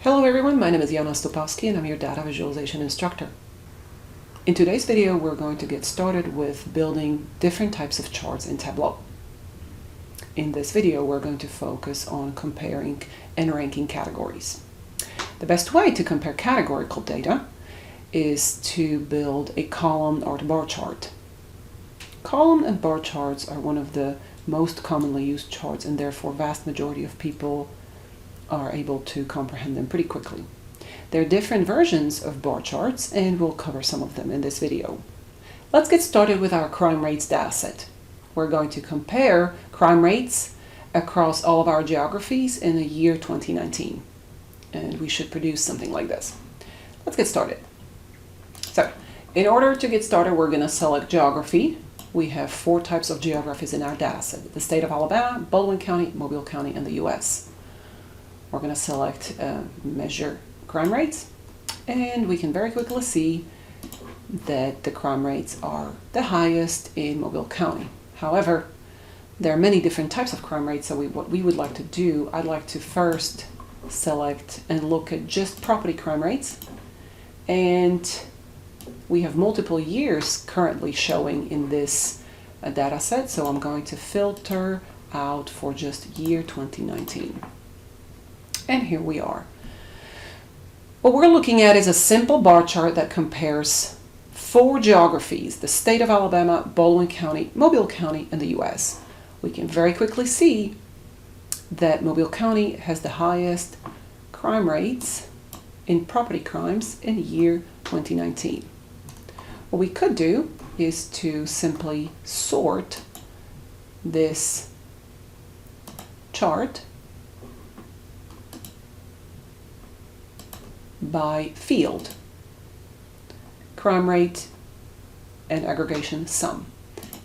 Hello everyone, my name is Jana Stopowski and I'm your data visualization instructor. In today's video, we're going to get started with building different types of charts in Tableau. In this video, we're going to focus on comparing and ranking categories. The best way to compare categorical data is to build a column or bar chart. Column and bar charts are one of the most commonly used charts, and therefore vast majority of people are able to comprehend them pretty quickly. There are different versions of bar charts, and we'll cover some of them in this video. Let's get started with our crime rates dataset. We're going to compare crime rates across all of our geographies in the year 2019. And we should produce something like this. Let's get started. So, in order to get started, we're going to select geography. We have 4 types of geographies in our dataset: the state of Alabama, Baldwin County, Mobile County, and the US. We're going to select measure crime rates, and we can very quickly see that the crime rates are the highest in Mobile County. However, there are many different types of crime rates, so what we would like to do, I'd like to first select and look at just property crime rates, and we have multiple years currently showing in this data set, so I'm going to filter out for just year 2019. And here we are. What we're looking at is a simple bar chart that compares 4 geographies: the state of Alabama, Baldwin County, Mobile County, and the US. We can very quickly see that Mobile County has the highest crime rates in property crimes in year 2019. What we could do is to simply sort this chart by field, crime rate, and aggregation sum.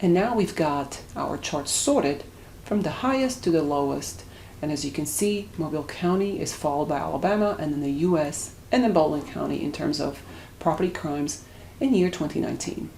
And now we've got our chart sorted from the highest to the lowest. And as you can see, Mobile County is followed by Alabama, and then the US, and then Baldwin County in terms of property crimes in year 2019.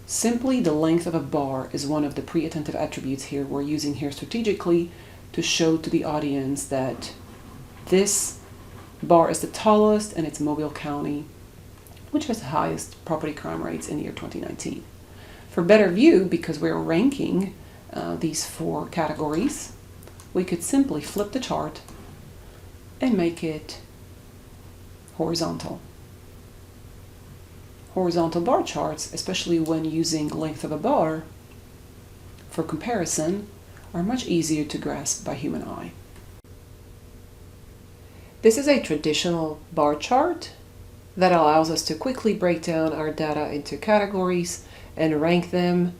Simply the length of a bar is one of the pre-attentive attributes here we're using here strategically to show to the audience that this bar is the tallest and it's Mobile County, which has the highest property crime rates in year 2019. For better view, because we're ranking these 4 categories, we could simply flip the chart and make it horizontal. Horizontal bar charts, especially when using length of a bar for comparison, are much easier to grasp by human eye. This is a traditional bar chart that allows us to quickly break down our data into categories and rank them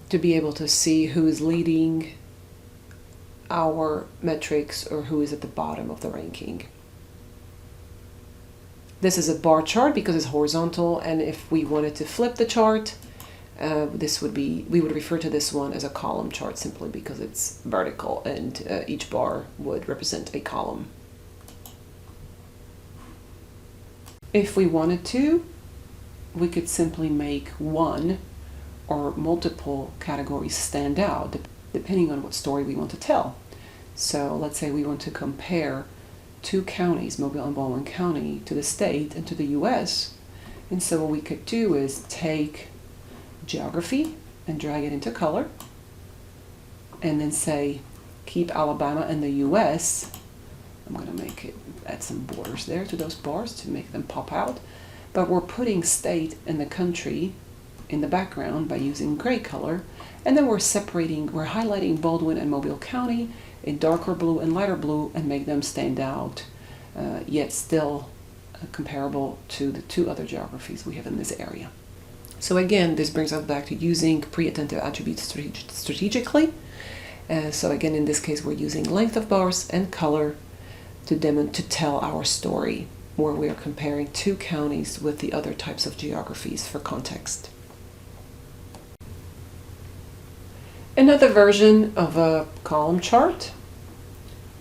to be able to see who is leading our metrics or who is at the bottom of the ranking. This is a bar chart because it's horizontal, and if we wanted to flip the chart, we would refer to this one as a column chart simply because it's vertical, and each bar would represent a column. If we wanted to, we could simply make one or multiple categories stand out depending on what story we want to tell. So let's say we want to compare 2 counties, Mobile and Baldwin County, to the state and to the US. And so what we could do is take geography and drag it into color, and then say keep Alabama and the US. I'm going to add some borders there to those bars to make them pop out. But we're putting state and the country in the background by using gray color. And then we're highlighting Baldwin and Mobile County in darker blue and lighter blue and make them stand out, yet still comparable to the 2 other geographies we have in this area. So again, this brings us back to using pre-attentive attributes strategically. So again, in this case, we're using length of bars and color to tell our story, where we are comparing 2 counties with the other types of geographies for context. Another version of a column chart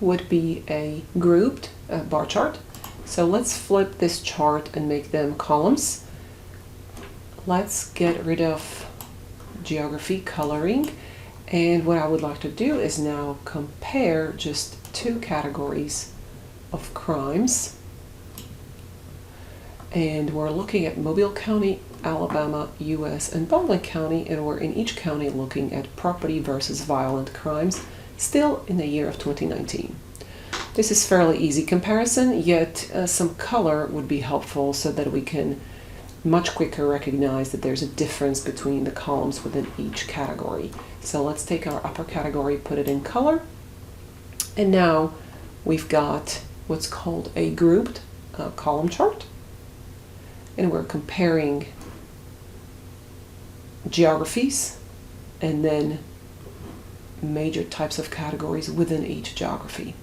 would be a grouped bar chart. So let's flip this chart and make them columns. Let's get rid of geography coloring, and what I would like to do is now compare just 2 categories of crimes. And we're looking at Mobile County, Alabama, US, and Baldwin County, and we're in each county looking at property versus violent crimes, still in the year of 2019. This is fairly easy comparison, yet some color would be helpful so that we can much quicker recognize that there's a difference between the columns within each category. So let's take our upper category, put it in color, and now we've got what's called a grouped column chart. And we're comparing geographies and then major types of categories within each geography.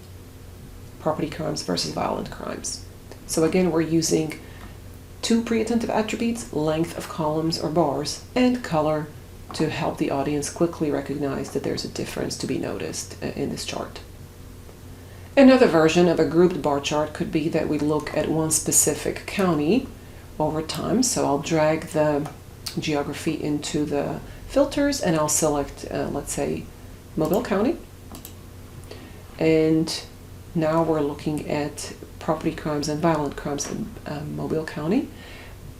Property crimes versus violent crimes. So again, we're using two pre-attentive attributes, length of columns or bars, and color to help the audience quickly recognize that there's a difference to be noticed in this chart. Another version of a grouped bar chart could be that we look at one specific county over time. So I'll drag the geography into the filters and I'll select, let's say, Mobile County. And now we're looking at property crimes and violent crimes in Mobile County.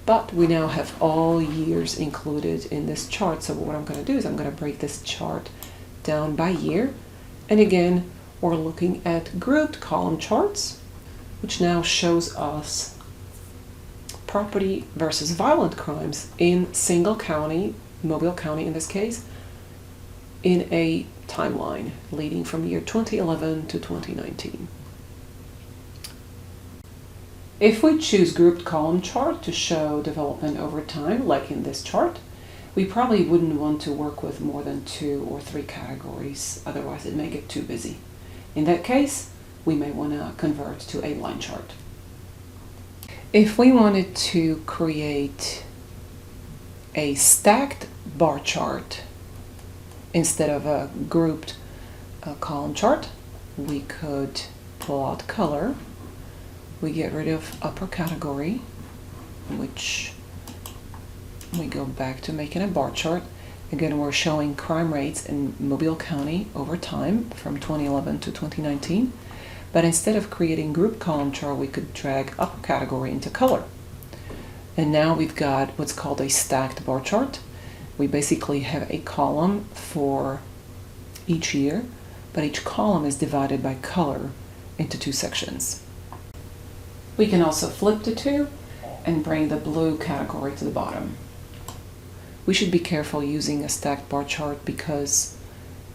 But we now have all years included in this chart. So what I'm going to do is I'm going to break this chart down by year. And again, we're looking at grouped column charts, which now shows us property versus violent crimes in single county, Mobile County in this case, in a timeline leading from year 2011 to 2019. If we choose grouped column chart to show development over time, like in this chart, we probably wouldn't want to work with more than 2 or 3 categories, otherwise it may get too busy. In that case, we may want to convert to a line chart. If we wanted to create a stacked bar chart instead of a grouped column chart, we could pull out color. We get rid of upper category, which we go back to making a bar chart. Again, we're showing crime rates in Mobile County over time from 2011 to 2019. But instead of creating group column chart, we could drag upper category into color. And now we've got what's called a stacked bar chart. We basically have a column for each year, but each column is divided by color into 2 sections. We can also flip the 2 and bring the blue category to the bottom. We should be careful using a stacked bar chart because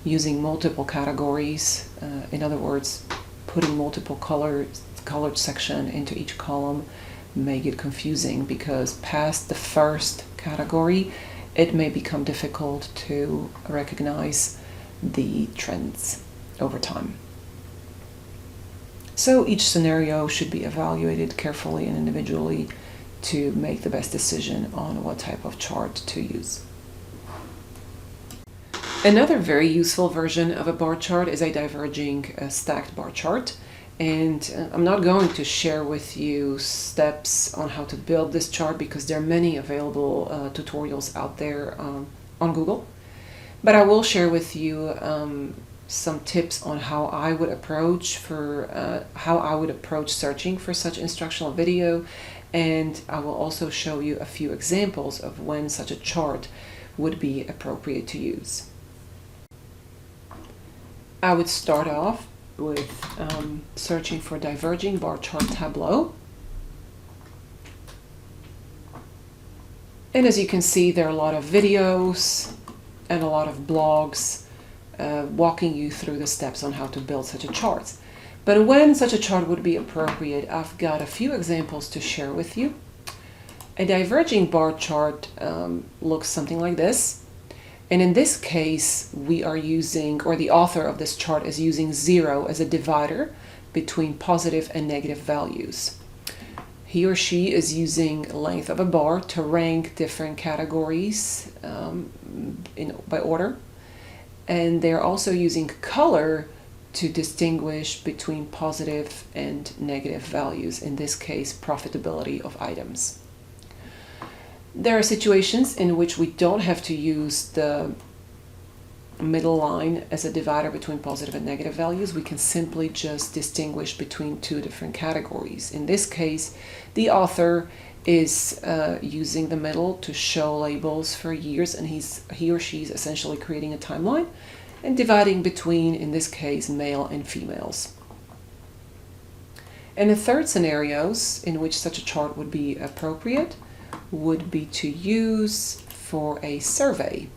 using multiple categories, in other words, putting multiple colored section into each column may get confusing because past the first category, it may become difficult to recognize the trends over time. So each scenario should be evaluated carefully and individually to make the best decision on what type of chart to use. Another very useful version of a bar chart is a diverging stacked bar chart. And I'm not going to share with you steps on how to build this chart because there are many available tutorials out there on Google. But I will share with you some tips on how I would approach searching for such instructional video, and I will also show you a few examples of when such a chart would be appropriate to use. I would start off with searching for diverging bar chart tableau. And as you can see, there are a lot of videos and a lot of blogs walking you through the steps on how to build such a chart. But when such a chart would be appropriate, I've got a few examples to share with you. A diverging bar chart looks something like this. And in this case, we are using, or the author of this chart is using 0 as a divider between positive and negative values. He or she is using length of a bar to rank different categories by order. And they're also using color to distinguish between positive and negative values, in this case, profitability of items. There are situations in which we don't have to use the middle line as a divider between positive and negative values, we can simply just distinguish between two different categories. In this case, the author is using the middle to show labels for years, and he or she is essentially creating a timeline and dividing between, in this case, male and females. And the third scenarios in which such a chart would be appropriate would be to use for a survey,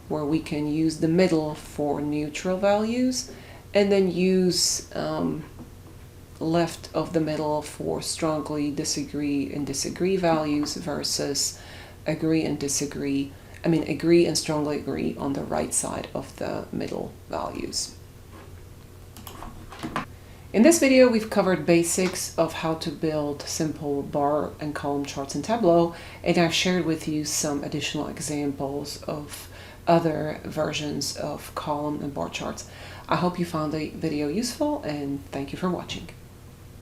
where we can use the middle for neutral values and then use left of the middle for strongly disagree and disagree values versus agree and disagree, agree and strongly agree on the right side of the middle values. In this video, we've covered basics of how to build simple bar and column charts in Tableau, and I've shared with you some additional examples of other versions of column and bar charts. I hope you found the video useful, and thank you for watching.